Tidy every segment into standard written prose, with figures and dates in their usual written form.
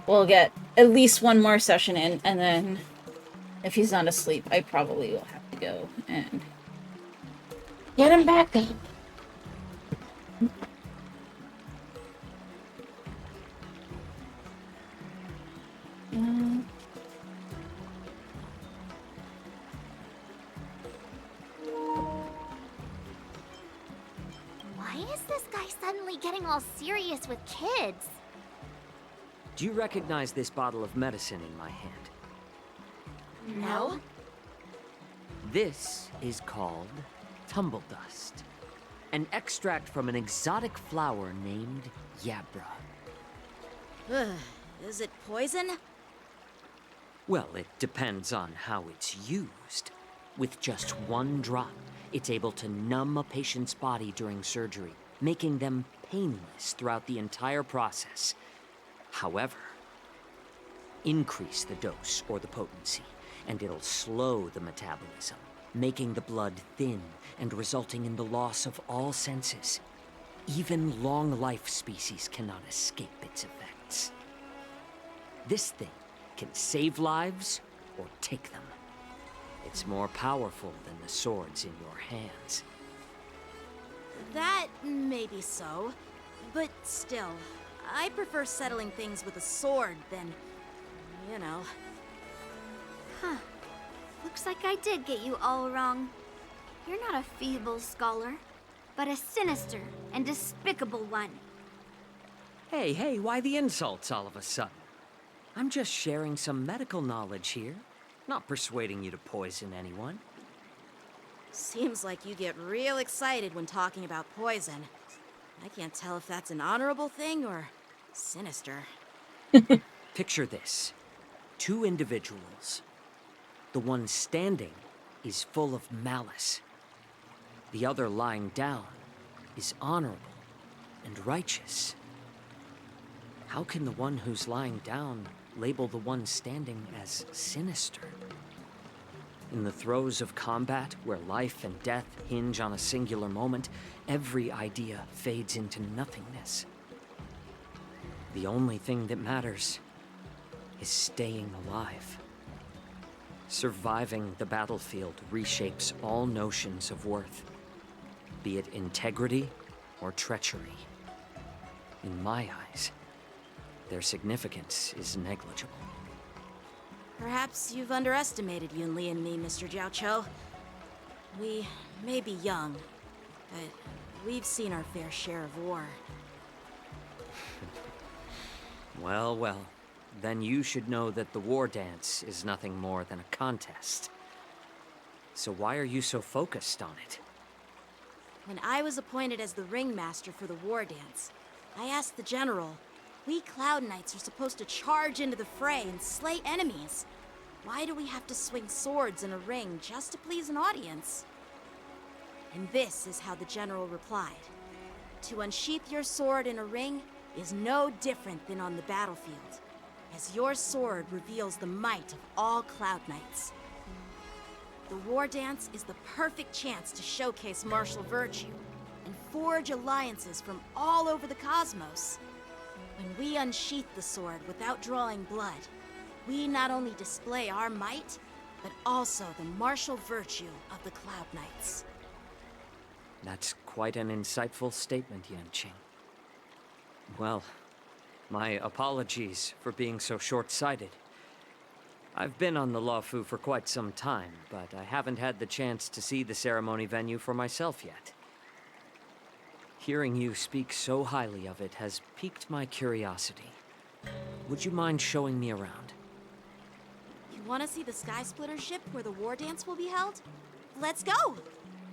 we'll get at least one more session in, and then if he's not asleep, I probably will have to go and get him back up. Why is this guy suddenly getting all serious with kids? Do you recognize this bottle of medicine in my hand? No? This is called Tumble Dust, an extract from an exotic flower named Yabra. Ugh, is it poison? Well, it depends on how it's used. With just one drop, it's able to numb a patient's body during surgery, making them painless throughout the entire process. However, increase the dose or the potency, and it'll slow the metabolism, making the blood thin and resulting in the loss of all senses. Even long-life species cannot escape its effects. This thing can save lives or take them. It's more powerful than the swords in your hands. That may be so, but still, I prefer settling things with a sword than, you know. Huh. Looks like I did get you all wrong. You're not a feeble scholar, but a sinister and despicable one. Hey, why the insults all of a sudden? I'm just sharing some medical knowledge here, not persuading you to poison anyone. Seems like you get real excited when talking about poison. I can't tell if that's an honorable thing or sinister. Picture this. Two individuals. The one standing is full of malice. The other lying down is honorable and righteous. How can the one who's lying down label the one standing as sinister? In the throes of combat, where life and death hinge on a singular moment, every idea fades into nothingness. The only thing that matters is staying alive. Surviving the battlefield reshapes all notions of worth, be it integrity or treachery. In my eyes, their significance is negligible. Perhaps you've underestimated Yun Li and me, Mr. Jiao. We may be young, but we've seen our fair share of war. Well, then you should know that the war dance is nothing more than a contest. So why are you so focused on it? When I was appointed as the ringmaster for the war dance, I asked the general, we Cloud Knights are supposed to charge into the fray and slay enemies. Why do we have to swing swords in a ring just to please an audience? And this is how the general replied. To unsheath your sword in a ring is no different than on the battlefield, as your sword reveals the might of all Cloud Knights. The war dance is the perfect chance to showcase martial virtue and forge alliances from all over the cosmos. When we unsheath the sword without drawing blood, we not only display our might, but also the martial virtue of the Cloud Knights. That's quite an insightful statement, Yanqing. Well, my apologies for being so short-sighted. I've been on the Luofu for quite some time, but I haven't had the chance to see the ceremony venue for myself yet. Hearing you speak so highly of it has piqued my curiosity. Would you mind showing me around? You want to see the Sky Splitter ship where the war dance will be held? Let's go!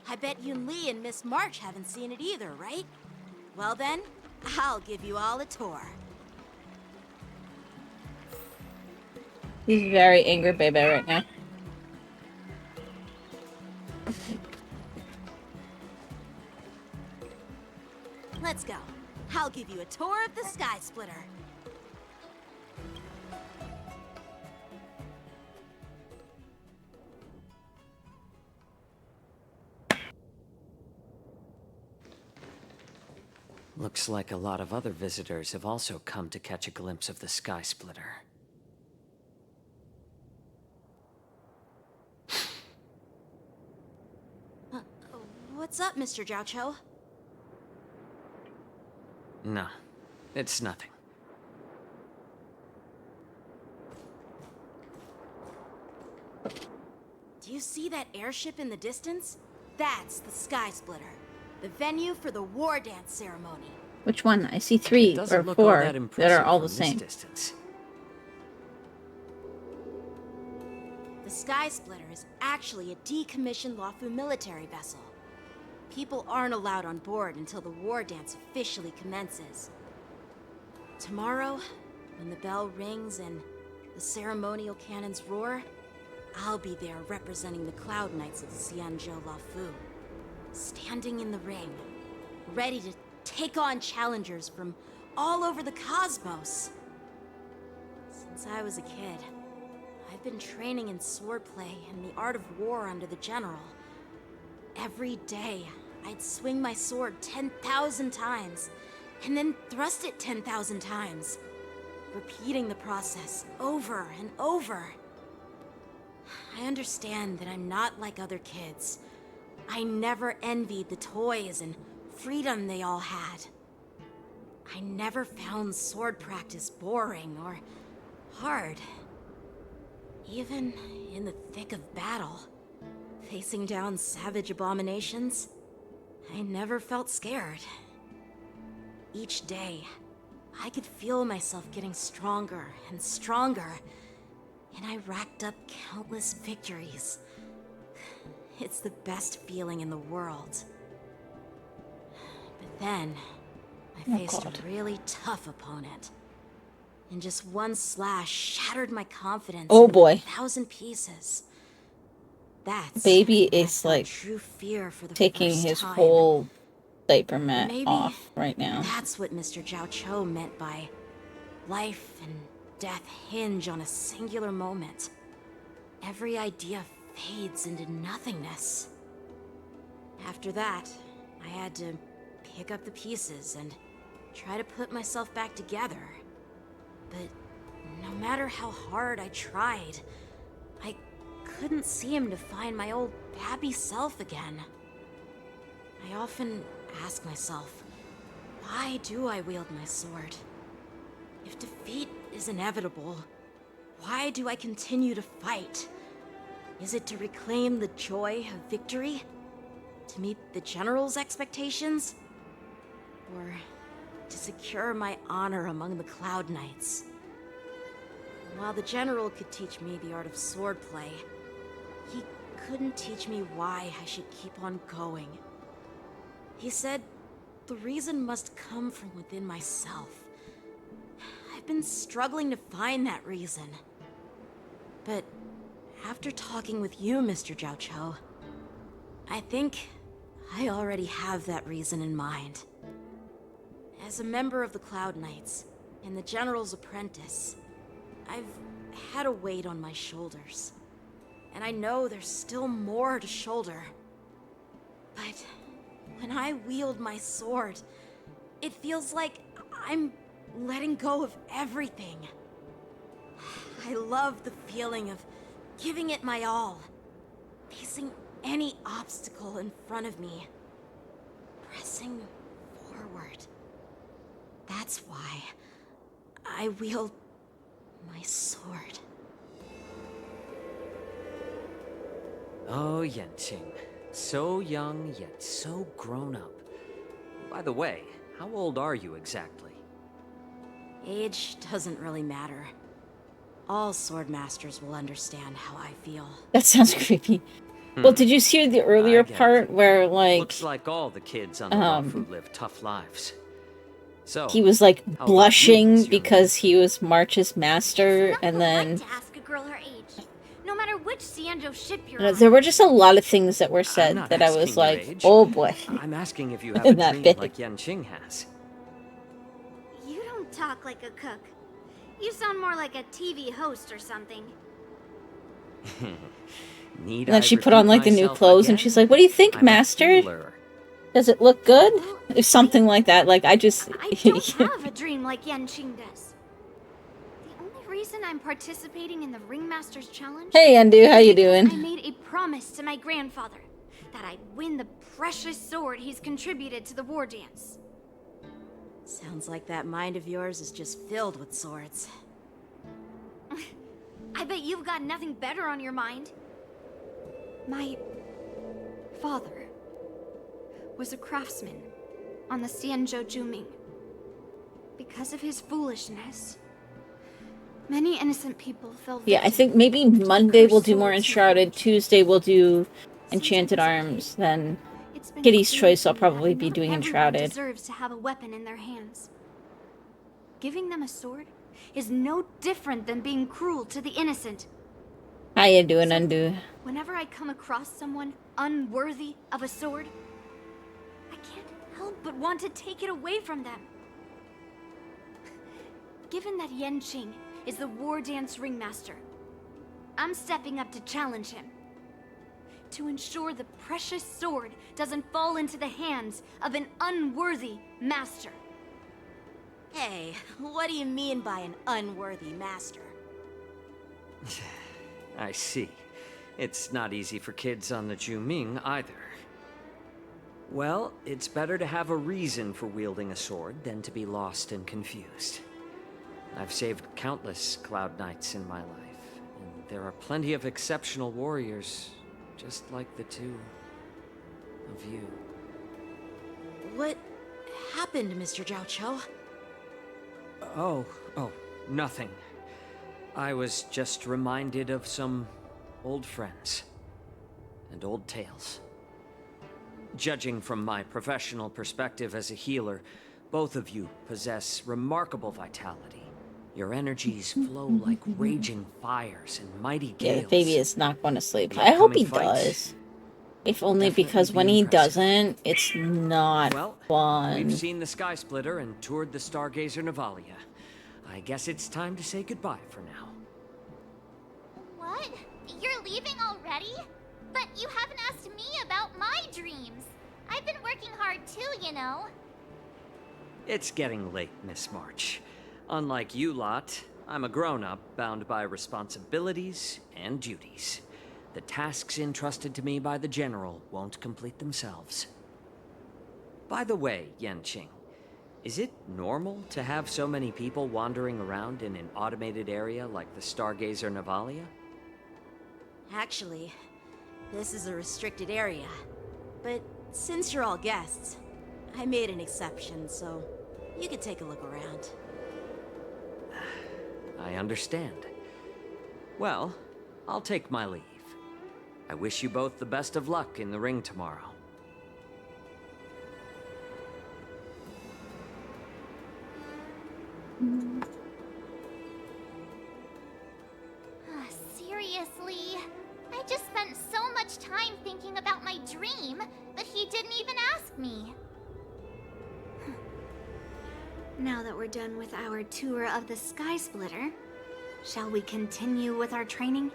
I bet Yun Li and Miss March haven't seen it either, right? Well then, I'll give you all a tour. He's very angry baby right now. Let's go. I'll give you a tour of the Sky Splitter. Looks like a lot of other visitors have also come to catch a glimpse of the Sky Splitter. What's up, Mr. Jiaoqiu? No, it's nothing. Do you see that airship in the distance? That's the Sky Splitter, the venue for the war dance ceremony. Which one? I see 3 It doesn't or look all 4 that that impressive are all from the this same. distance. The Sky Splitter is actually a decommissioned Luofu military vessel. People aren't allowed on board until the war dance officially commences. Tomorrow, when the bell rings and the ceremonial cannons roar, I'll be there representing the Cloud Knights of Xianzhou Luofu, standing in the ring, ready to take on challengers from all over the cosmos. Since I was a kid, I've been training in swordplay and the art of war under the general. Every day, I'd swing my sword 10,000 times, and then thrust it 10,000 times, repeating the process over and over. I understand that I'm not like other kids. I never envied the toys and freedom they all had. I never found sword practice boring or hard. Even in the thick of battle, facing down savage abominations, I never felt scared. Each day, I could feel myself getting stronger and stronger, and I racked up countless victories. It's the best feeling in the world. But then, I faced a really tough opponent. And just one slash shattered my confidence Oh into boy. 1,000 pieces. That's Baby when I is felt like true fear for the taking first his time. whole diaper mat Maybe off right now. That's what Mr. Jiaoqiu meant by life and death hinge on a singular moment. Every idea fades into nothingness. After that, I had to pick up the pieces and try to put myself back together. But no matter how hard I tried, I couldn't seem to find my old happy self again. I often ask myself, why do I wield my sword? If defeat is inevitable, why do I continue to fight? Is it to reclaim the joy of victory? To meet the general's expectations? Or to secure my honor among the Cloud Knights? While the general could teach me the art of swordplay, he couldn't teach me why I should keep on going. He said the reason must come from within myself. I've been struggling to find that reason. But after talking with you, Mr. Jiaoqiu, I think I already have that reason in mind. As a member of the Cloud Knights and the General's apprentice, I've had a weight on my shoulders. And I know there's still more to shoulder. But when I wield my sword, it feels like I'm letting go of everything. I love the feeling of giving it my all, facing any obstacle in front of me, pressing forward. That's why I wield my sword. Oh, Yanqing. So young, yet so grown up. By the way, how old are you exactly? Age doesn't really matter. All sword masters will understand how I feel. That sounds creepy. Well, did you see the earlier I get it. part where, like, Looks like all the kids on the Luofu live tough lives. So, he was, like, how about blushing you, because he was March's master, Not and then polite to ask a girl her age, no matter which Xianzhou ship you're on. there were just a lot of things that were said not that I asking was your like, age. oh boy. I'm asking if you have a That dream big. like Yanqing has. You don't talk like a cook. You sound more like a TV host or something. Need And then I she put on, repeat like, the new myself clothes, and again? she's like, what do you think, I'm a master? healer. Does it look good? If something like that, like I just. I don't have a dream like Yanqing does. The only reason I'm participating in the Ringmaster's Challenge. Hey, Andu, how you is because I doing? made a promise to my grandfather that I'd win the precious sword he's contributed to the war dance. Sounds like that mind of yours is just filled with swords. I bet you've got nothing better on your mind. My father was a craftsman on the Xianzhou Juming. Because of his foolishness, many innocent people fell victim. Yeah, I think maybe to the Monday we'll cursed do more swords he Uncharted. forged. Tuesday we'll do Since Enchanted I was a Arms. kid, Then it's been Kitty's clear Choice to I'll me probably that be not doing everyone Enshrouded. deserves to have a weapon in their hands. Giving them a sword is no different than being cruel to the innocent. How you doing, Undo? Whenever I come across someone unworthy of a sword, I can't help but want to take it away from them. Given that Yanqing is the war dance ringmaster, I'm stepping up to challenge him. To ensure the precious sword doesn't fall into the hands of an unworthy master. Hey, what do you mean by an unworthy master? I see. It's not easy for kids on the Juming either. Well, it's better to have a reason for wielding a sword than to be lost and confused. I've saved countless Cloud Knights in my life, and there are plenty of exceptional warriors, just like the two of you. What happened, Mr. Zhao Cho? Oh, nothing. I was just reminded of some old friends and old tales. Judging from my professional perspective as a healer, both of you possess remarkable vitality. Your energies flow like raging fires and mighty Yeah, gales. the baby is not going to sleep. The I hope he upcoming fight does. If only definitely because be when he impressive. doesn't, it's not Well, fun. we've seen the Sky Splitter and toured the Stargazer Navalia. I guess it's time to say goodbye for now. What? You're leaving already? But you haven't asked me about my dreams. I've been working hard too, you know. It's getting late, Miss March. Unlike you lot, I'm a grown-up bound by responsibilities and duties. The tasks entrusted to me by the General won't complete themselves. By the way, Yanqing, is it normal to have so many people wandering around in an automated area like the Stargazer Navalia? Actually, this is a restricted area. But since you're all guests, I made an exception, so you could take a look around. I understand. Well, I'll take my leave. I wish you both the best of luck in the ring tomorrow. Seriously? I just spent so much time thinking about my dream, but he didn't even ask me. Now that we're done with our tour of the Sky Splitter, shall we continue with our training?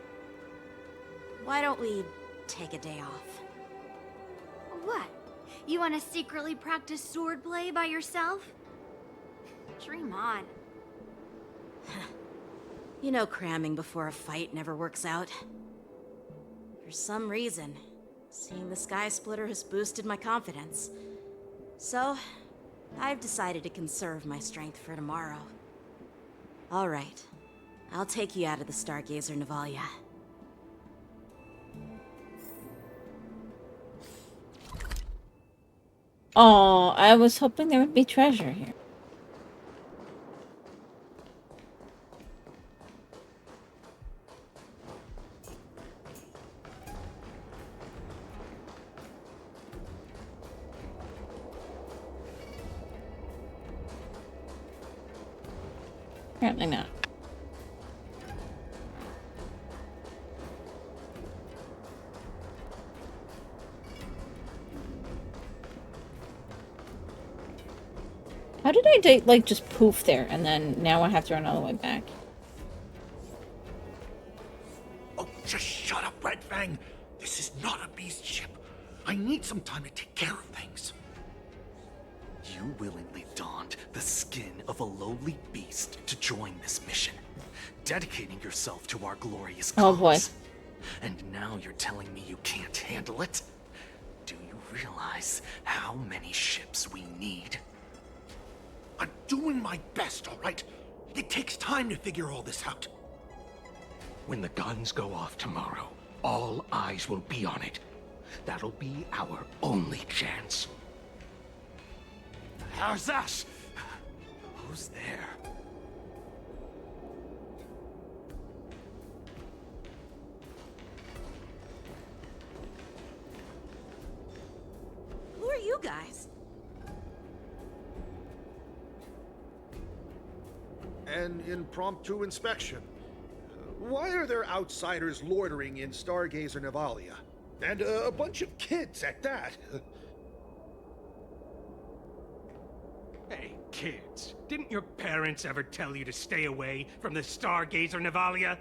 Why don't we take a day off? What? You want to secretly practice swordplay by yourself? Dream on. You know cramming before a fight never works out. For some reason, seeing the Sky Splitter has boosted my confidence. So, I've decided to conserve my strength for tomorrow. All right, I'll take you out of the Stargazer Navalia. Oh, I was hoping there would be treasure here. Apparently not. How did I like just poof there and then now I have to run all the way back? Oh, just shut up, Red Fang. This is not a beast ship. I need some time to take care of things. You willingly donned the skin of a lowly beast to join this mission, dedicating yourself to our glorious cause. Oh boy. And now you're telling me you can't handle it? Do you realize how many ships we need? I'm doing my best, all right? It takes time to figure all this out. When the guns go off tomorrow, all eyes will be on it. That'll be our only chance. How's that? Who's there? Who are you guys? An impromptu inspection. Why are there outsiders loitering in Stargazer Navalia? And a bunch of kids at that. Hey, kids, didn't your parents ever tell you to stay away from the Stargazer Navalia?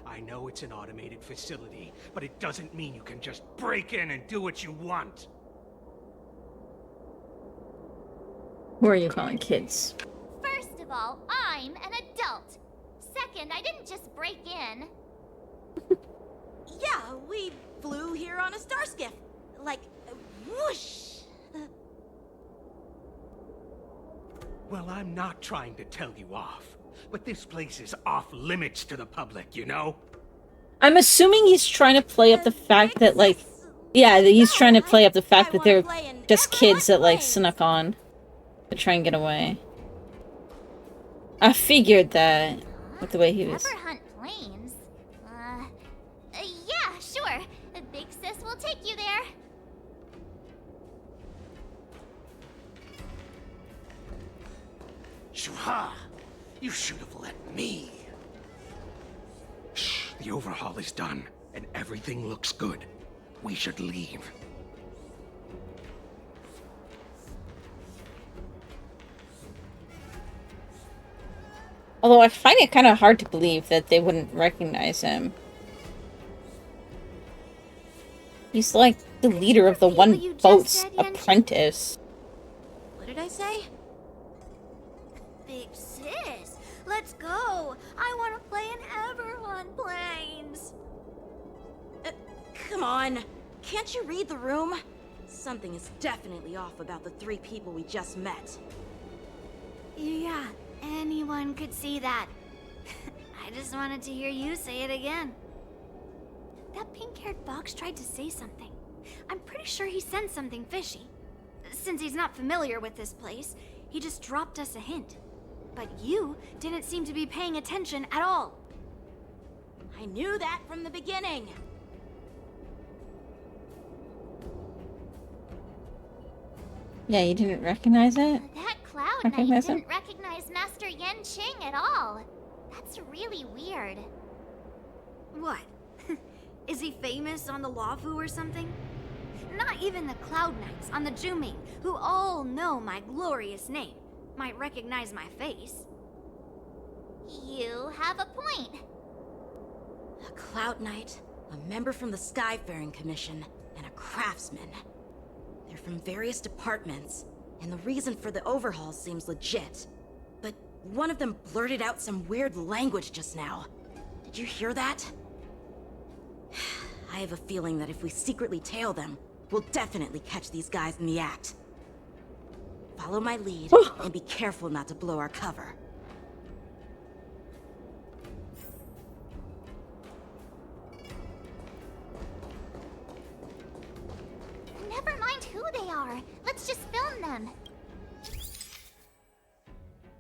I know it's an automated facility, but it doesn't mean you can just break in and do what you want. Who are you calling kids? First of all, I'm an adult. Second, I didn't just break in. Yeah, we flew here on a star skiff. Like, whoosh! Well, I'm not trying to tell you off, but this place is off limits to the public, you know? I'm assuming he's trying to play up the fact that, like, yeah, that he's trying to play up the fact that they're just kids that, like, snuck on to try and get away. I figured that with the way he was. Ever hunt planes? Yeah, sure. Big Sis will take you there. Shuha! You should have let me. Shh, the overhaul is done, and everything looks good. We should leave. Although I find it kind of hard to believe that they wouldn't recognize him. He's like the leader of the What you one just boat's said, Yanchi? apprentice. What did I say? Big sis, let's go. I want to play in Everhunt planes. Come on. Can't you read the room? Something is definitely off about the 3 people we just met. Yeah, anyone could see that. I just wanted to hear you say it again. That pink-haired box tried to say something. I'm pretty sure he sensed something fishy. Since he's not familiar with this place, he just dropped us a hint. But you didn't seem to be paying attention at all. I knew that from the beginning. Yeah, you didn't recognize it? That Cloud Recognize Knight him? didn't recognize Master Yen Qing at all. That's really weird. What? Is he famous on the Luofu or something? Not even the Cloud Knights on the Juming, who all know my glorious name, might recognize my face. You have a point. A Cloud Knight, a member from the Skyfaring Commission, and a craftsman. They're from various departments, and the reason for the overhaul seems legit. But one of them blurted out some weird language just now. Did you hear that? I have a feeling that if we secretly tail them, we'll definitely catch these guys in the act. Follow my lead, and be careful not to blow our cover. Never mind who they are. Let's just film them.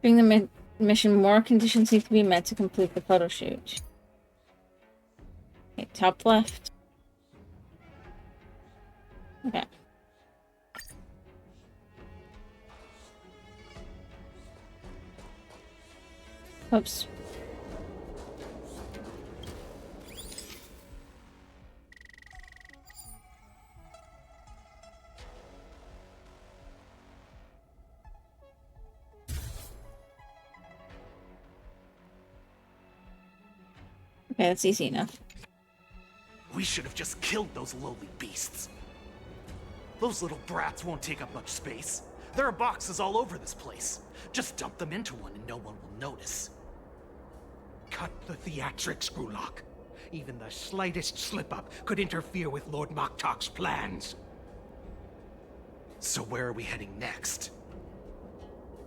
During the mission, more conditions need to be met to complete the photo shoot. Okay, top left. Okay. Oops. Okay, that's easy enough. We should have just killed those lowly beasts. Those little brats won't take up much space. There are boxes all over this place. Just dump them into one and no one will notice. Cut the theatrics, Grulok. Even the slightest slip-up could interfere with Lord Moktok's plans. So where are we heading next?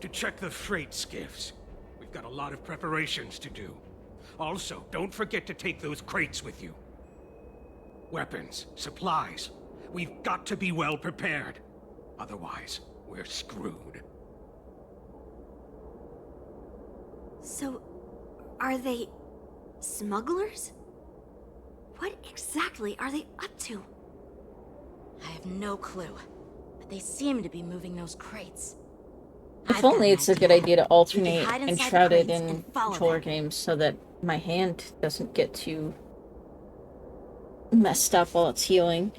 To check the freight skiffs. We've got a lot of preparations to do. Also, don't forget to take those crates with you. Weapons, supplies. We've got to be well prepared. Otherwise, we're screwed. So, are they smugglers? What exactly are they up to? I have no clue, but they seem to be moving those crates. If only it's a good idea to alternate hide inside the Enshrouded crates and and follow controller them. games so that my hand doesn't get too messed up while it's healing.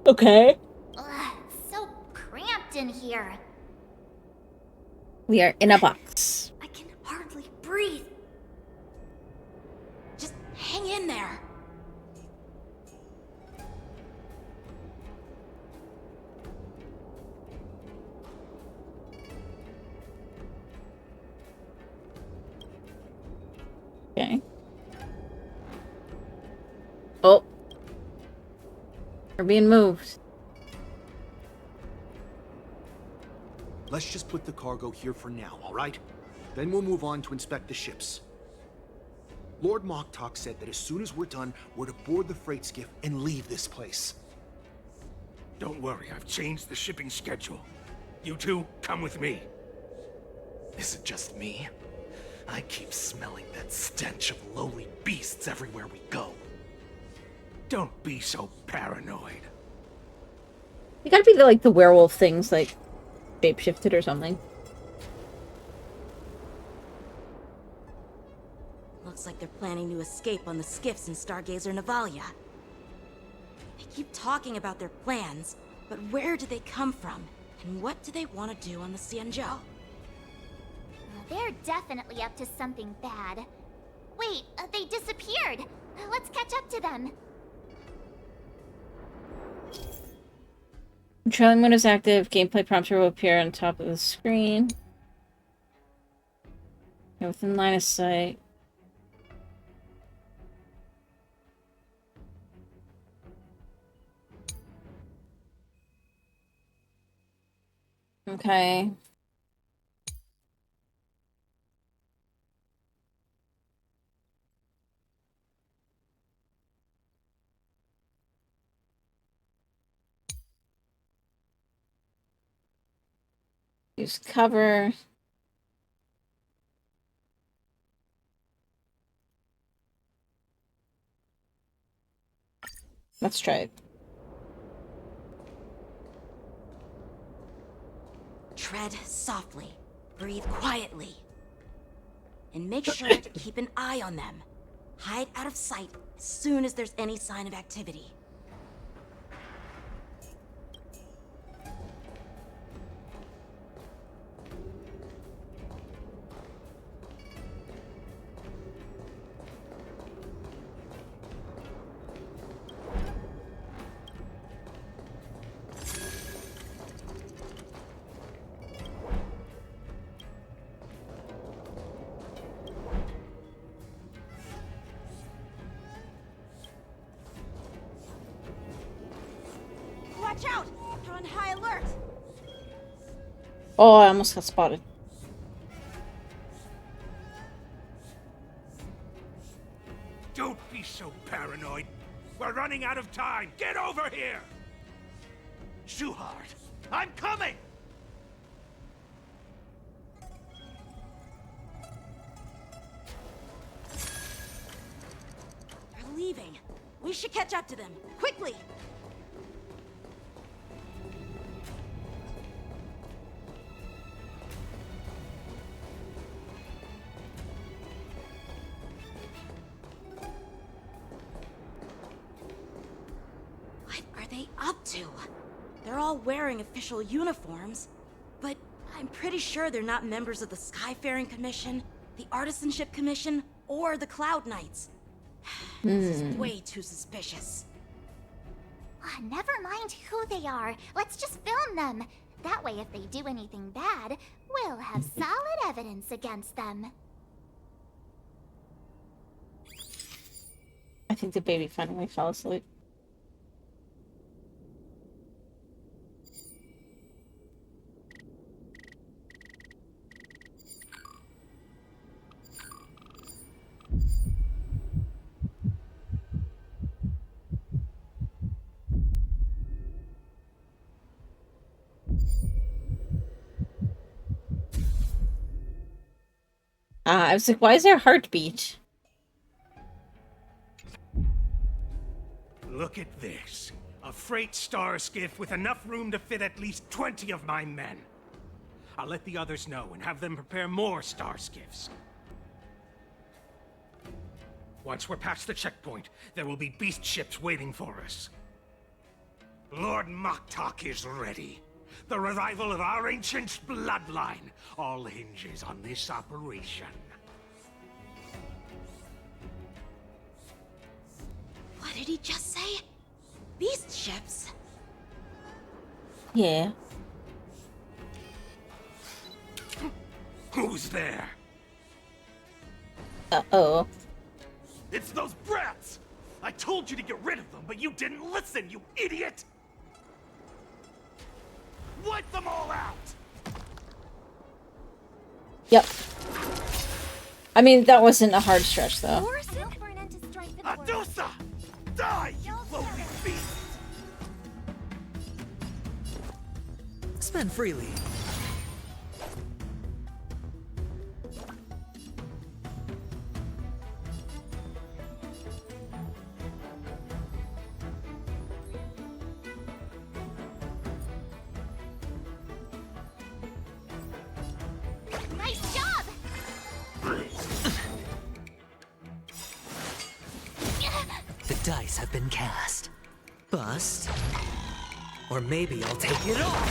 Okay. Ugh, so cramped in here. We are in a box. I can hardly breathe. Just hang in there. Okay. Oh. We're being moved. Let's just put the cargo here for now, all right? Then we'll move on to inspect the ships. Lord Moktok said that as soon as we're done, we're to board the freight skiff and leave this place. Don't worry, I've changed the shipping schedule. You two, come with me. Is it just me? I keep smelling that stench of lowly beasts everywhere we go. Don't be so paranoid. You gotta be like the werewolf things, like shapeshifted or something. Looks like they're planning to escape on the skiffs in Stargazer Navalia. They keep talking about their plans, but where do they come from? And what do they want to do on the Xianzhou? They're definitely up to something bad. Wait, they disappeared. Let's catch up to them. Trailing mode is active. Gameplay prompter will appear on top of the screen. You're within line of sight. Okay. Use cover. Let's try it. Tread softly, breathe quietly, and make sure to keep an eye on them. Hide out of sight as soon as there's any sign of activity. Watch out! They're on high alert! Oh, I almost got spotted. Don't be so paranoid. We're running out of time. Get over here! Shuhard, I'm coming! They're leaving. We should catch up to them. Quickly! What are they up to? They're all wearing official uniforms, but I'm pretty sure they're not members of the Skyfaring Commission The Artisanship Commission or the Cloud Knights. This is way too suspicious. Never mind who they are. Let's just film them. That way, if they do anything bad, we'll have solid evidence against them. I think the baby finally fell asleep. I was like, why is there a heartbeat? Look at this. A freight star skiff with enough room to fit at least 20 of my men. I'll let the others know and have them prepare more star skiffs. Once we're past the checkpoint, there will be beast ships waiting for us. Lord Moktok is ready. The revival of our ancient bloodline all hinges on this operation. What did he just say? Beast ships? Yeah. Who's there? Uh-oh. It's those brats! I told you to get rid of them, but you didn't listen, you idiot! Wipe them all out! Yep. I mean, that wasn't a hard stretch, though. Adusa! Die, you lowly beast! Spend freely. Nice job! The dice have been cast. Bust. Or maybe I'll take it all.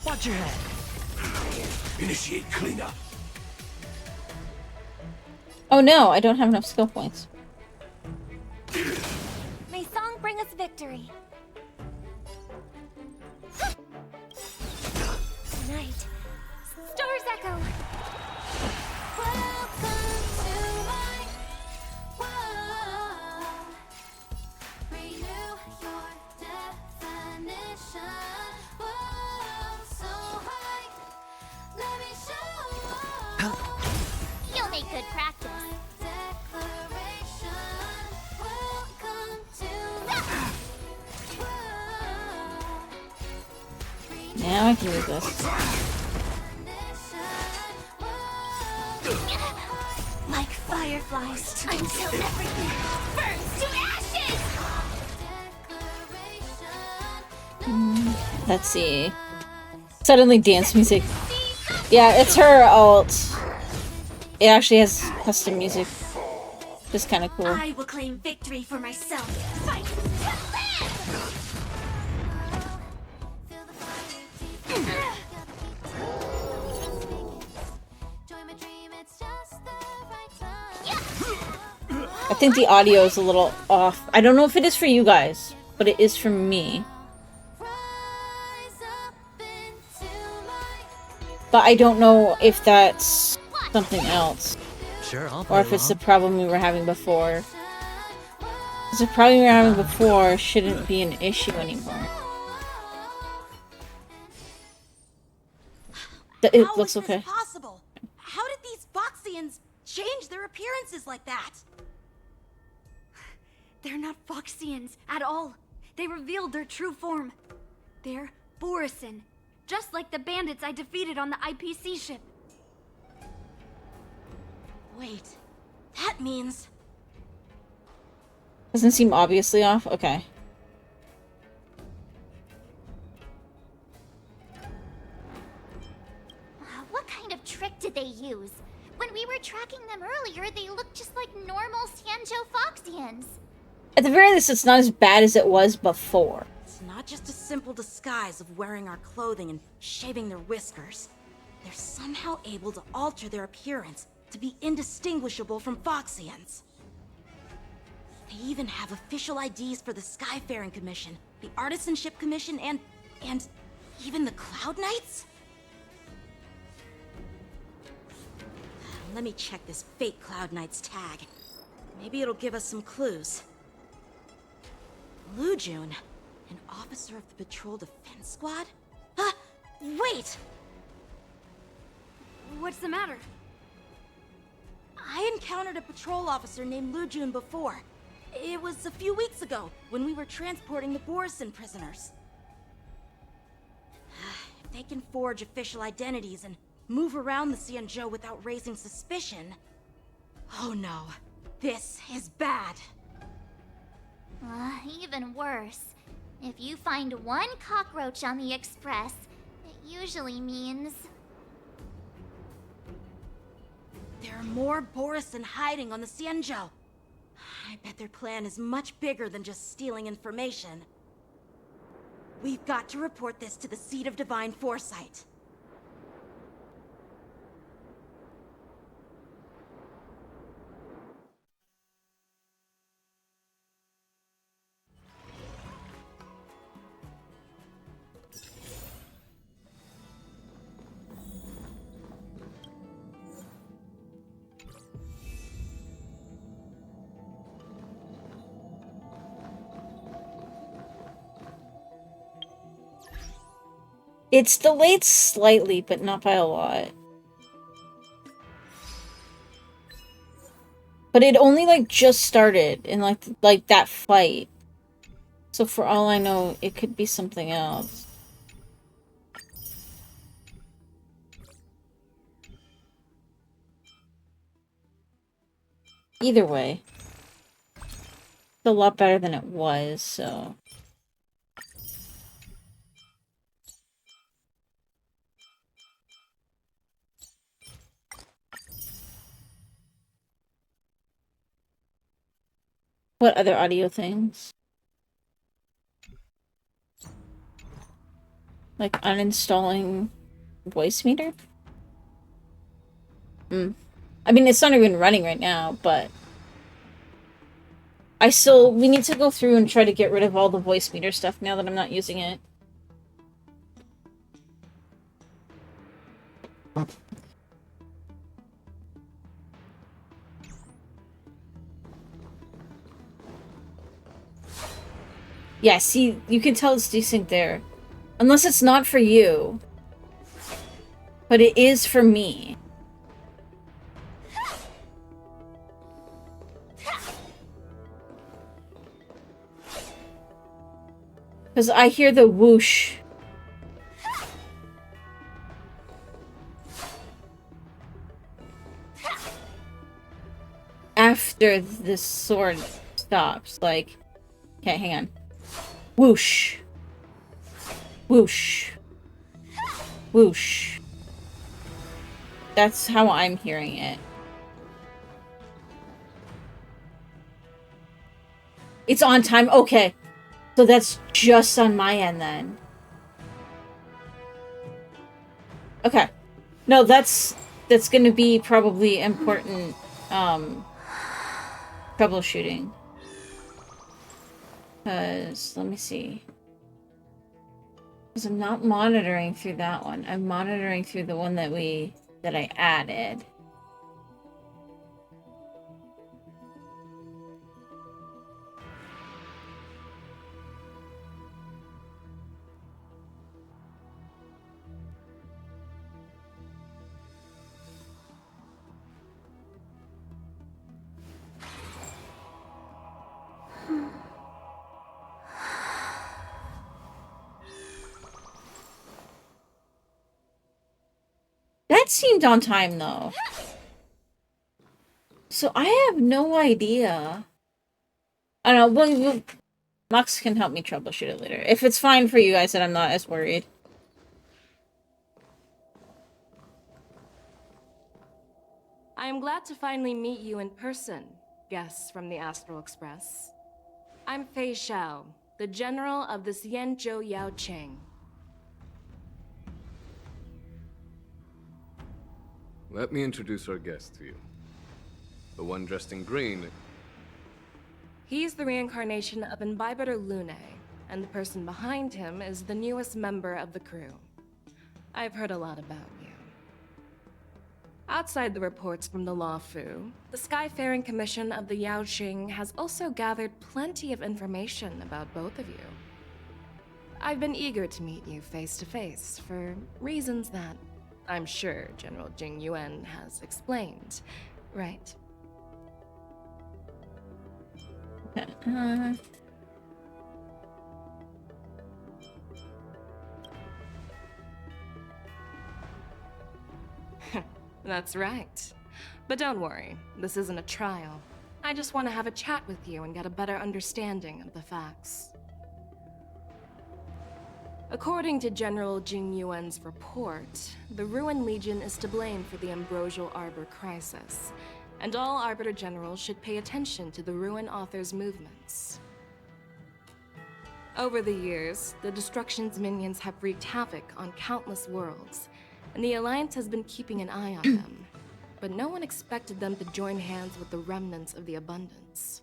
Watch your head. Initiate cleanup. Oh no, I don't have enough skill points. May song bring us victory. Night. Stars echo. Welcome to my world. Renew your definition. Whoa, so high. Let me show. You'll make good practice. Declaration. Welcome to Now I can use this. like fireflies until everything burns to ashes. Let's see. Suddenly dance music. Yeah, it's her alt. It actually has custom music. Just kind of cool. I will claim victory for myself. Fight I think the audio is a little off. I don't know if it is for you guys, but it is for me. But I don't know if that's something else. Sure, I'll Or if it's the problem we were having before. Because the problem we were having before shouldn't be an issue anymore. It How looks is okay. this possible? How did these Foxians change their appearances like that? They're not Foxians at all. They revealed their true form. They're Borisin, just like the bandits I defeated on the IPC ship. Wait, that means... Doesn't seem obviously off? Okay. What kind of trick did they use? When we were tracking them earlier, they looked just like normal Sanjo Foxians. At the very least, it's not as bad as it was before. It's not just a simple disguise of wearing our clothing and shaving their whiskers. they're somehow able to alter their appearance to be indistinguishable from Foxians. They even have official IDs for the Skyfaring Commission, the Artisanship Commission, and even the Cloud Knights? Let me check this fake Cloud Knight's tag. Maybe it'll give us some clues. Lujun, an officer of the Patrol Defense Squad? Wait! What's the matter? I encountered a patrol officer named Lujun before. It was a few weeks ago, when we were transporting the Borison prisoners. If they can forge official identities and move around the Xianzhou without raising suspicion... Oh no, this is bad. Even worse. If you find one cockroach on the Express, it usually means... There are more Borison hiding on the Xianzhou. I bet their plan is much bigger than just stealing information. We've got to report this to the Seat of Divine Foresight. It's delayed slightly, but not by a lot. But it only, like, just started in, like that fight. So for all I know, it could be something else. Either way. It's a lot better than it was, so... What other audio things? Like uninstalling voice meter? I mean, it's not even running right now, but... we need to go through and try to get rid of all the voice meter stuff now that I'm not using it. Yeah, see, you can tell it's desync there. Unless it's not for you. But it is for me. Because I hear the whoosh. After the sword stops, like... Okay, hang on. Whoosh. Whoosh. Whoosh. That's how I'm hearing it. It's on time? Okay. So that's just on my end then. Okay. No, that's gonna be probably important, troubleshooting. Because, let me see. Because I'm not monitoring through that one. I'm monitoring through the one that I added. That seemed on time, though. So I have no idea. I don't know. Lux can help me troubleshoot it later. If it's fine for you guys, then I'm not as worried. I am glad to finally meet you in person, guests from the Astral Express. I'm Fei Xiao, the general of the Xianzhou Yaocheng. Let me introduce our guest to you. The one dressed in green. He's the reincarnation of Imbibitor Lune, and the person behind him is the newest member of the crew. I've heard a lot about you. Outside the reports from the Law Fu, the Skyfaring Commission of the Yaoxing has also gathered plenty of information about both of you. I've been eager to meet you face to face for reasons that I'm sure General Jing Yuan has explained, right? That's right. But don't worry, this isn't a trial. I just want to have a chat with you and get a better understanding of the facts. According to General Jing Yuan's report, the Ruin Legion is to blame for the Ambrosial Arbor crisis, and all Arbiter Generals should pay attention to the Ruin Author's movements. Over the years, the Destruction's minions have wreaked havoc on countless worlds, and the Alliance has been keeping an eye on them, but no one expected them to join hands with the remnants of the Abundance.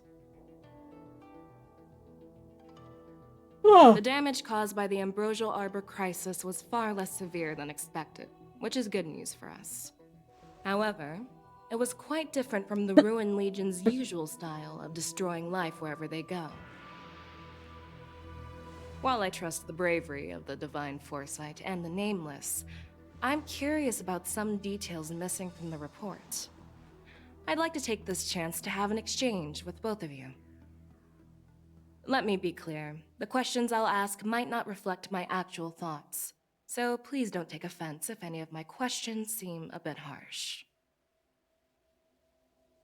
The damage caused by the Ambrosial Arbor crisis was far less severe than expected, which is good news for us. However, it was quite different from the Ruin Legion's usual style of destroying life wherever they go. While I trust the bravery of the Divine Foresight and the Nameless, I'm curious about some details missing from the report. I'd like to take this chance to have an exchange with both of you. Let me be clear, the questions I'll ask might not reflect my actual thoughts, so please don't take offense if any of my questions seem a bit harsh.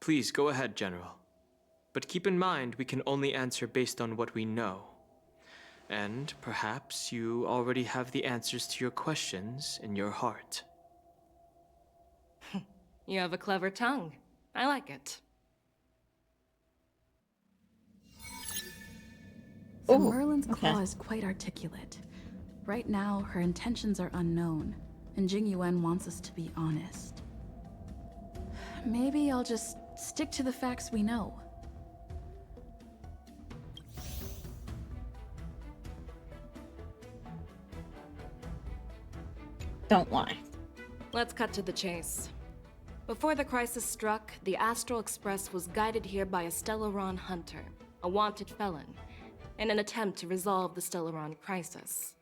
Please go ahead, General. But keep in mind we can only answer based on what we know. And perhaps you already have the answers to your questions in your heart. You have a clever tongue. I like it. So Merlin's claw is quite articulate. Right now, her intentions are unknown, and Jing Yuan wants us to be honest. Maybe I'll just stick to the facts we know. Don't lie. Let's cut to the chase. Before the crisis struck, the Astral Express was guided here by a Stellaron hunter, a wanted felon, in an attempt to resolve the Stellaron crisis.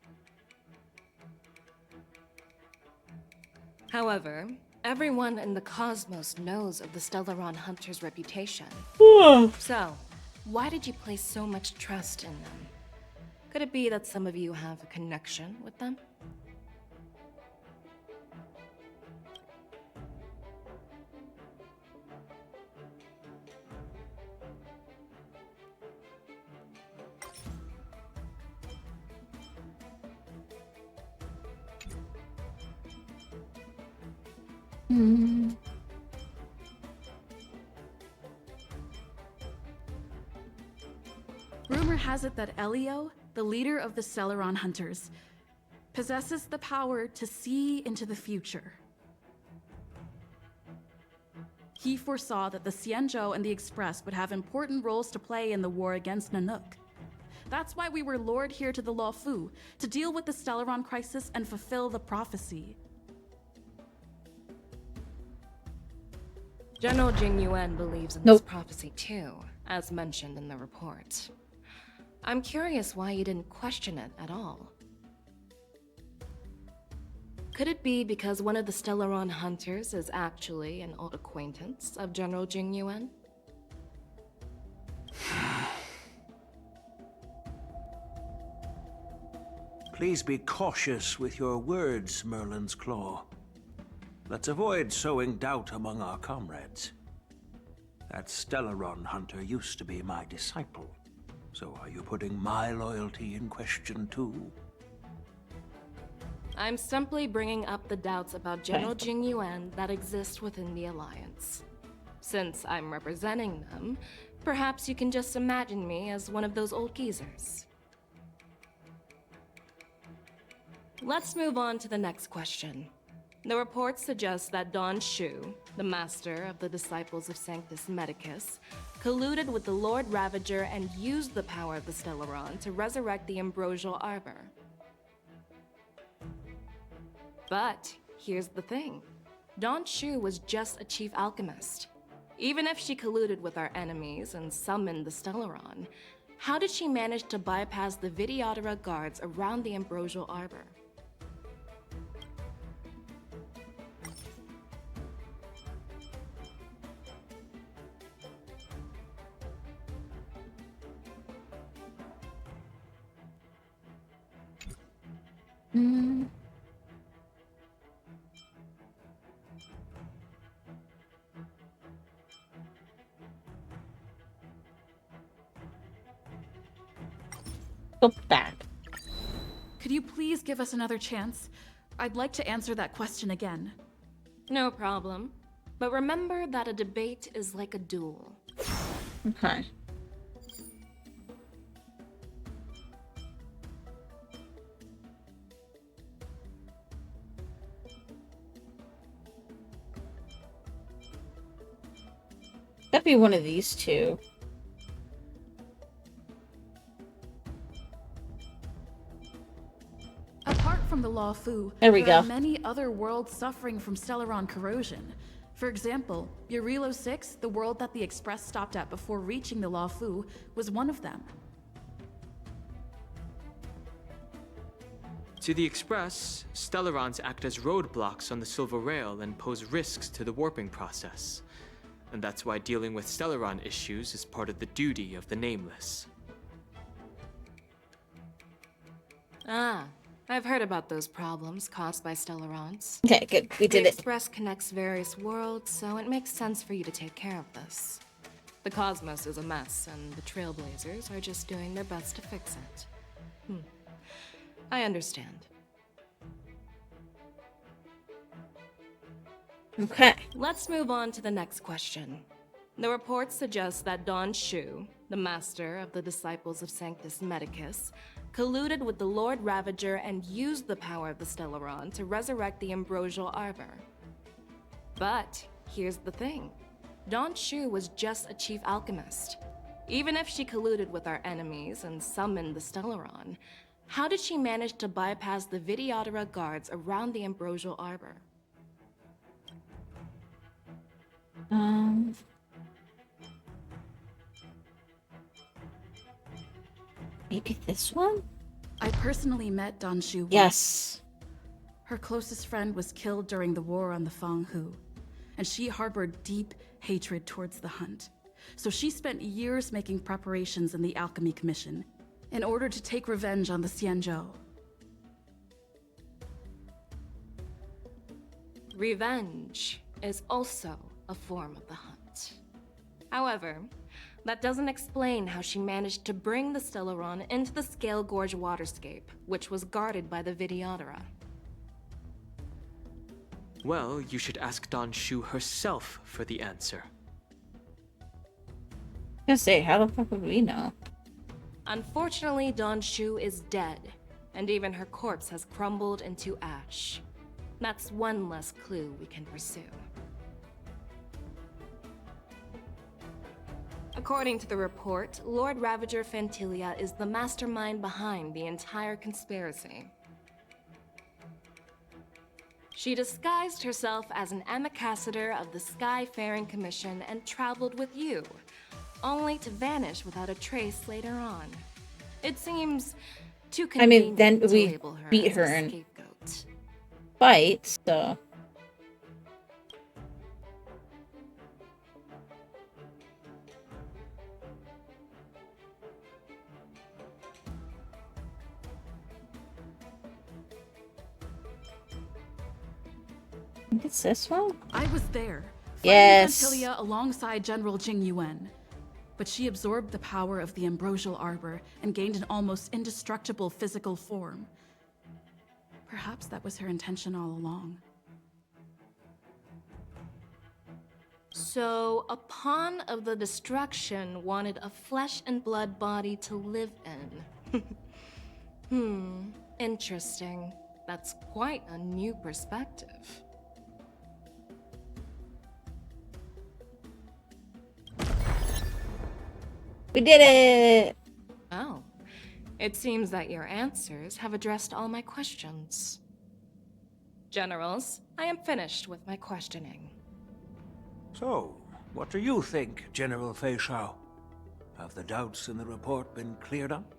However, everyone in the cosmos knows of the Stellaron hunter's reputation. So, why did you place so much trust in them? Could it be that some of you have a connection with them? Rumor has it that Elio, the leader of the Stellaron Hunters, possesses the power to see into the future. He foresaw that the Xianzhou and the Express would have important roles to play in the war against Nanook. That's why we were lured here to the Law Fu, to deal with the Stellaron crisis and fulfill the prophecy. General Jing Yuan believes in this prophecy too, as mentioned in the report. I'm curious why you didn't question it at all. Could it be because one of the Stellaron hunters is actually an old acquaintance of General Jing Yuan? Please be cautious with your words, Merlin's Claw. Let's avoid sowing doubt among our comrades. That Stellaron hunter used to be my disciple. So are you putting my loyalty in question too? I'm simply bringing up the doubts about General Jing Yuan that exist within the Alliance. Since I'm representing them, perhaps you can just imagine me as one of those old geezers. Let's move on to the next question. The reports suggest that Don Shu, the master of the Disciples of Sanctus Medicus, colluded with the Lord Ravager and used the power of the Stellaron to resurrect the Ambrosial Arbor. But here's the thing. Don Shu was just a chief alchemist. Even if she colluded with our enemies and summoned the Stellaron, how did she manage to bypass the Videodora guards around the Ambrosial Arbor? Go back. Could you please give us another chance? I'd like to answer that question again. No problem. But remember that a debate is like a duel. Okay. That'd be one of these two. Apart from the Law Fu, There we there are go. many other worlds suffering from Stellaron corrosion. For example, Eurilo 6, the world that the Express stopped at before reaching the Law Fu, was one of them. To the Express, Stellarons act as roadblocks on the Silver Rail and pose risks to the warping process. And that's why dealing with Stellaron issues is part of the duty of the Nameless. Ah, I've heard about those problems caused by Stellarons. Okay, good. We did The it. Express connects various worlds, so it makes sense for you to take care of this. The cosmos is a mess, and the Trailblazers are just doing their best to fix it. I understand. Okay. Let's move on to the next question. The reports suggest that Don Shu, the master of the Disciples of Sanctus Medicus, colluded with the Lord Ravager and used the power of the Stellaron to resurrect the Ambrosial Arbor. But here's the thing. Don Shu was just a chief alchemist. Even if she colluded with our enemies and summoned the Stellaron, how did she manage to bypass the Videodora guards around the Ambrosial Arbor? Maybe this one? I personally met Don Shu once. Yes. Her closest friend was killed during the war on the Fang Hu, and she harbored deep hatred towards the Hunt. So she spent years making preparations in the Alchemy Commission in order to take revenge on the Xianzhou. Revenge is also a form of the Hunt. However, that doesn't explain how she managed to bring the Stellaron into the Scale Gorge waterscape, which was guarded by the Videodora. Well, you should ask Don Shu herself for the answer. I was gonna say, how the fuck would we know? Unfortunately, Don Shu is dead, and even her corpse has crumbled into ash. That's one less clue we can pursue. According to the report, Lord Ravager Fantilia is the mastermind behind the entire conspiracy. She disguised herself as an ambassador of the Skyfaring Commission and traveled with you, only to vanish without a trace later on. It seems too I mean, convenient then to we label her beat as her a and scapegoat. fight, so. I think it's this one? I was there, Yes. fighting Fantilia alongside General Jing Yuan. But she absorbed the power of the Ambrosial Arbor and gained an almost indestructible physical form. Perhaps that was her intention all along. So, a pawn of the destruction wanted a flesh and blood body to live in. Interesting. That's quite a new perspective. We did it! Oh. It seems that your answers have addressed all my questions. Generals, I am finished with my questioning. So, what do you think, General Fei Shao? Have the doubts in the report been cleared up?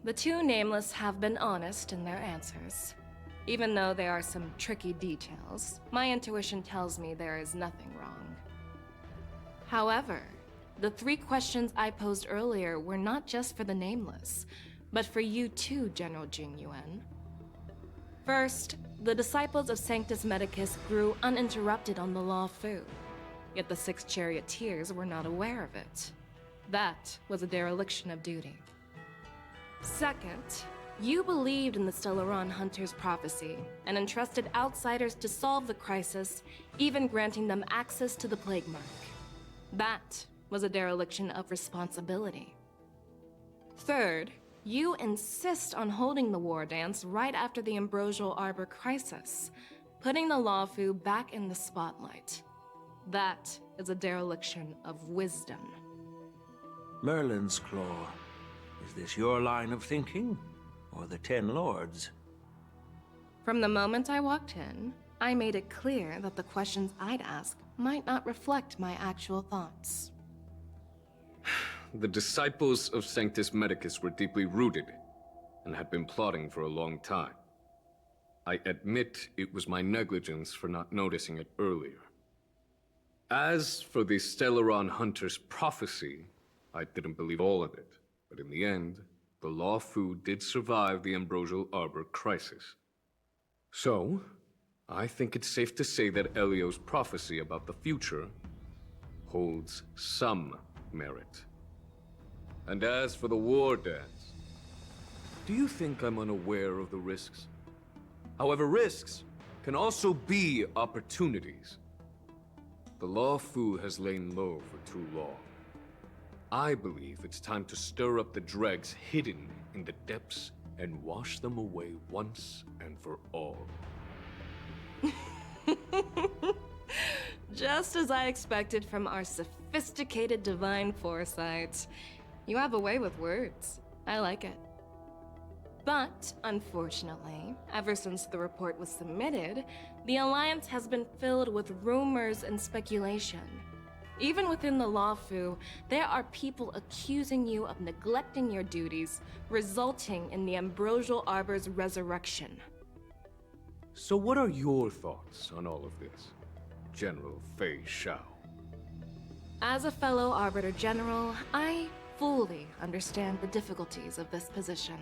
The two Nameless have been honest in their answers. Even though there are some tricky details, my intuition tells me there is nothing wrong. However, the 3 questions I posed earlier were not just for the Nameless, but for you too, General Jing Yuan. First, the disciples of Sanctus Medicus grew uninterrupted on the Law Fu, yet the 6 charioteers were not aware of it. That was a dereliction of duty. Second, you believed in the Stellaron Hunter's prophecy and entrusted outsiders to solve the crisis, even granting them access to the Plague Mark. That was a dereliction of responsibility. Third, you insist on holding the war dance right after the Ambrosial Arbor crisis, putting the Lawfu back in the spotlight. That is a dereliction of wisdom. Merlin's Claw. Is this your line of thinking, or the Ten Lords? From the moment I walked in, I made it clear that the questions I'd ask might not reflect my actual thoughts. The disciples of Sanctus Medicus were deeply rooted and had been plotting for a long time. I admit it was my negligence for not noticing it earlier. As for the Stellaron Hunter's prophecy, I didn't believe all of it, but in the end, the Law Fu did survive the Ambrosial Arbor crisis. So, I think it's safe to say that Elio's prophecy about the future holds some merit. And as for the war dance, do you think I'm unaware of the risks? However, risks can also be opportunities. The Law Fu has lain low for too long. I believe it's time to stir up the dregs hidden in the depths and wash them away once and for all. Just as I expected from our sophisticated divine foresight. You have a way with words. I like it. But, unfortunately, ever since the report was submitted, the Alliance has been filled with rumors and speculation. Even within the Lawfu, there are people accusing you of neglecting your duties, resulting in the Ambrosial Arbor's resurrection. So what are your thoughts on all of this, General Fei Shao? As a fellow Arbiter General, I fully understand the difficulties of this position.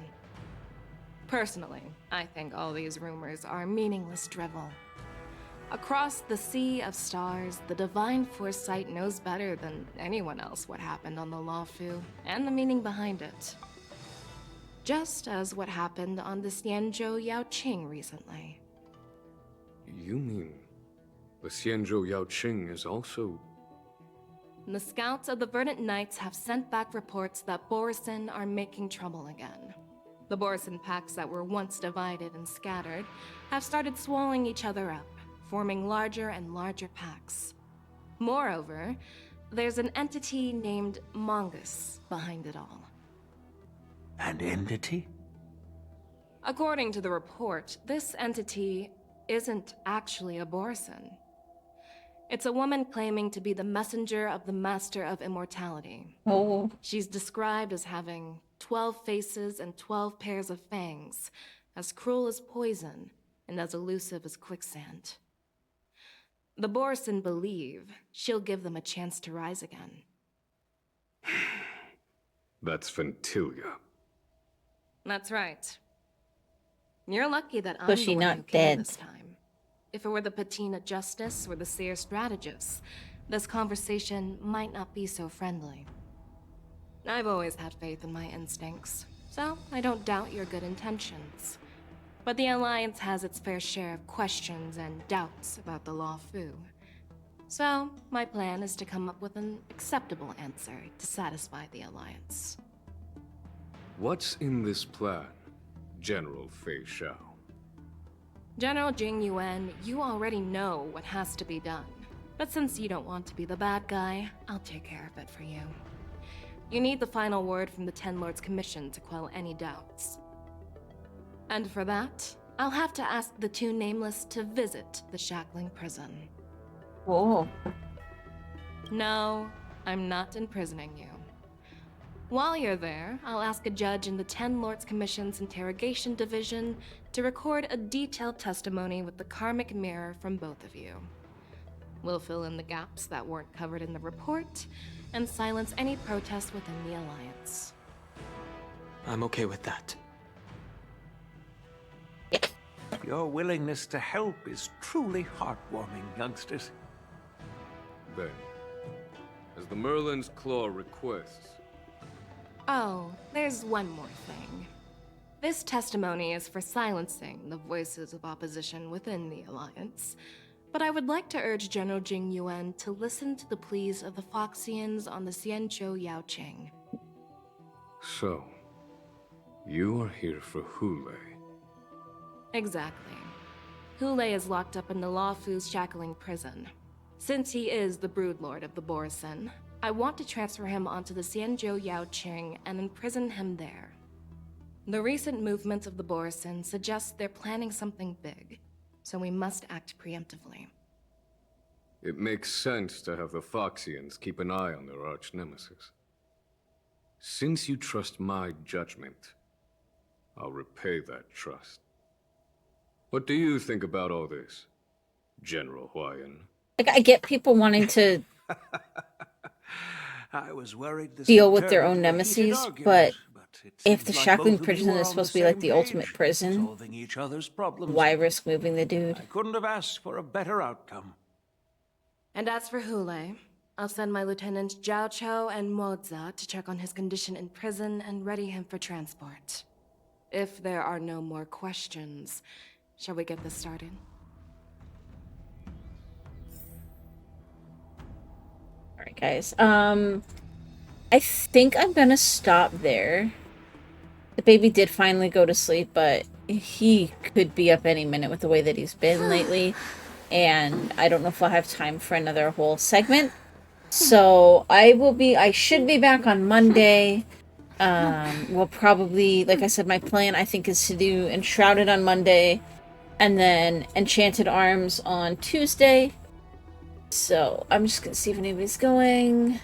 Personally, I think all these rumors are meaningless drivel. Across the sea of stars, the Divine Foresight knows better than anyone else what happened on the Lawfu, and the meaning behind it. Just as what happened on the Xianzhou Yaoqing recently. You mean the Xianzhou Yaoqing is also... The scouts of the Verdant Knights have sent back reports that Borisin are making trouble again. The Borisin packs that were once divided and scattered have started swallowing each other up, forming larger and larger packs. Moreover, there's an entity named Mongus behind it all. An entity? According to the report, this entity isn't actually a Borisin. It's a woman claiming to be the messenger of the Master of Immortality. Oh. She's described as having 12 faces and 12 pairs of fangs, as cruel as poison, and as elusive as quicksand. The Borisin believe she'll give them a chance to rise again. That's Ventilia. That's right. You're lucky that I'm Was she the one not who came dead? this time. If it were the Patina Justice or the Seer Strategist, this conversation might not be so friendly. I've always had faith in my instincts, so I don't doubt your good intentions. But the Alliance has its fair share of questions and doubts about the Lawfu. So, my plan is to come up with an acceptable answer to satisfy the Alliance. What's in this plan, General Fei Shao? General Jing Yuan, you already know what has to be done. But since you don't want to be the bad guy, I'll take care of it for you. You need the final word from the Ten Lords Commission to quell any doubts. And for that, I'll have to ask the two Nameless to visit the Shackling Prison. Oh. No, I'm not imprisoning you. While you're there, I'll ask a judge in the Ten Lords Commission's Interrogation Division to record a detailed testimony with the karmic mirror from both of you. We'll fill in the gaps that weren't covered in the report, and silence any protests within the Alliance. I'm okay with that. Your willingness to help is truly heartwarming, youngsters. Then, as the Merlin's Claw requests... Oh, there's one more thing. This testimony is for silencing the voices of opposition within the Alliance, but I would like to urge General Jing Yuan to listen to the pleas of the Foxians on the Xianzhou Yaoqing. So, you are here for Hule. Exactly. Hule is locked up in the Luofu's Shackling Prison. Since he is the Broodlord of the Borisin, I want to transfer him onto the Xianzhou Yaoqing and imprison him there. The recent movements of the Borisin suggest they're planning something big, so we must act preemptively. It makes sense to have the Foxians keep an eye on their arch-nemesis. Since you trust my judgment, I'll repay that trust. What do you think about all this, General Huayan? Like, I get people wanting to I was worried this deal would with their turn own into a nemesis, heated but argument, it if seems the like Shackling both of Prison you are is on supposed to the be like same the ultimate page, prison, solving each other's problems. why risk moving the dude? I couldn't have asked for a better outcome. And as for Hule, I'll send my Lieutenant Zhao Cho and Moza to check on his condition in prison and ready him for transport. If there are no more questions, shall we get this started? Alright, guys. I think I'm gonna stop there. The baby did finally go to sleep, but he could be up any minute with the way that he's been lately. And I don't know if I'll have time for another whole segment. So I should be back on Monday. We'll probably, like I said, my plan I think is to do Enshrouded on Monday and then Enchanted Arms on Tuesday. So I'm just gonna see if anybody's going.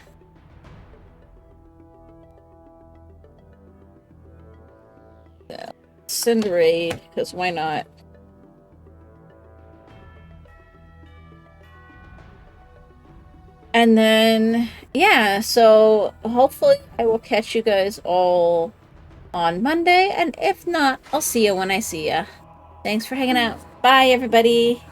Yeah. Send a raid, because why not? And then, yeah, so hopefully I will catch you guys all on Monday, and if not, I'll see you when I see ya. Thanks for hanging out. Bye, everybody!